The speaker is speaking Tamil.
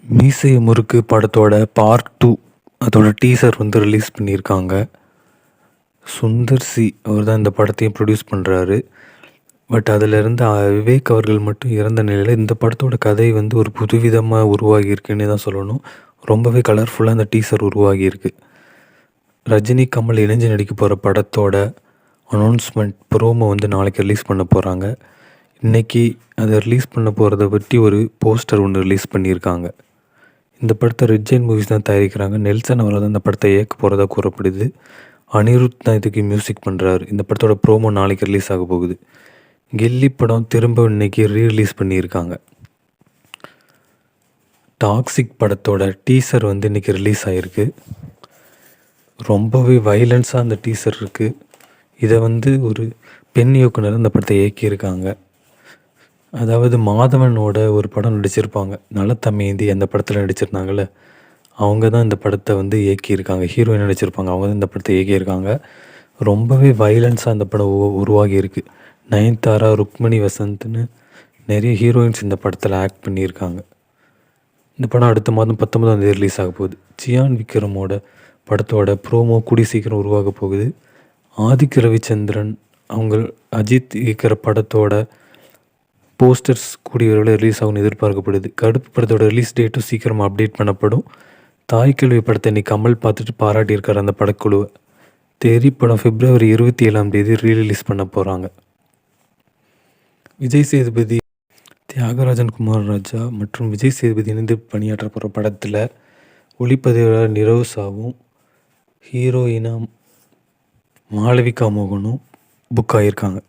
மீசை முறுக்கு படத்தோட பார்ட் 2 அதோட டீசர் வந்து ரிலீஸ் பண்ணியிருக்காங்க. சுந்தர் சி அவர் தான் இந்த படத்தையும் ப்ரொடியூஸ் பண்ணுறாரு. பட் அதில் இருந்த விவேக் அவர்கள் மட்டும் இறந்த நிலையில் இந்த படத்தோட கதை வந்து ஒரு புதுவிதமாக உருவாகியிருக்குன்னு தான் சொல்லணும். ரொம்பவே கலர்ஃபுல்லாக அந்த டீசர் உருவாகியிருக்கு. ரஜினி கமல் இணைஞ்சு நடிக்க போகிற படத்தோட அனௌன்ஸ்மெண்ட் ப்ரோமோ வந்து நாளைக்கு ரிலீஸ் பண்ண போகிறாங்க. இன்றைக்கி அதை ரிலீஸ் பண்ண போகிறத பற்றி ஒரு போஸ்டர் ஒன்று ரிலீஸ் பண்ணியிருக்காங்க. இந்த படத்தை ரெட் ஜெயின் மூவிஸ் தான் தயாரிக்கிறாங்க. நெல்சன் அவர்கள் தான் இந்த படத்தை இயக்க போகிறதா கூறப்படுது. அனிருத் தான் இதுக்கு மியூசிக் பண்ணுறாரு. இந்த படத்தோட ப்ரோமோ நாளைக்கு ரிலீஸ் ஆக போகுது. கில்லி படம் திரும்ப இன்னைக்கு ரீரிலீஸ் பண்ணியிருக்காங்க. டாக்ஸிக் படத்தோட டீசர் வந்து இன்றைக்கி ரிலீஸ் ஆகிருக்கு. ரொம்பவே வைலன்ஸாக அந்த டீசர் இருக்குது. இதை வந்து ஒரு பெண் இயக்குனர் இந்த படத்தை இயக்கியிருக்காங்க. அதாவது மாதவனோட ஒரு படம் நடிச்சிருப்பாங்க, நலத்தமேந்தி, அந்த படத்தில் நடிச்சிருந்தாங்கள்ல, அவங்க தான் இந்த படத்தை வந்து இயக்கியிருக்காங்க. ஹீரோயின் நடிச்சிருப்பாங்க, அவங்க தான் இந்த படத்தை இயக்கியிருக்காங்க. ரொம்பவே வைலன்ஸாக அந்த படம் உருவாகியிருக்கு. நயன்தாரா, ருக்மணி வசந்த்னு நிறைய ஹீரோயின்ஸ் இந்த படத்தில் ஆக்ட் பண்ணியிருக்காங்க. இந்த படம் அடுத்த மாதம் 19ஆம் ரிலீஸ் ஆக போகுது. சியான் விக்ரமோட படத்தோட ப்ரோமோ கூடி சீக்கிரம் உருவாக போகுது. ஆதித்ய ரவிச்சந்திரன் அவங்க அஜித் இயக்கிற படத்தோட போஸ்டர்ஸ் கூடிய விரைவில் ரிலீஸ் ஆகும்னு எதிர்பார்க்கப்படுது. கடுப்பு படத்தோட ரிலீஸ் டேட்டும் சீக்கிரமாக அப்டேட் பண்ணப்படும். தாய்க்கல்வி படத்தை இன்னைக்கு கமல் பார்த்துட்டு பாராட்டியிருக்காரு அந்த படக்குழுவை. தெறி படம் February 27 ரீரிலீஸ் பண்ண போகிறாங்க. விஜய் சேதுபதி, தியாகராஜன் குமார் ராஜா மற்றும் விஜய் சேதுபதி இணைந்து பணியாற்ற போகிற படத்தில் ஒளிப்பதிவாளர் நிரவ் சாவும் ஹீரோயினா மாளவிகா மோகனும் புக் ஆகியிருக்காங்க.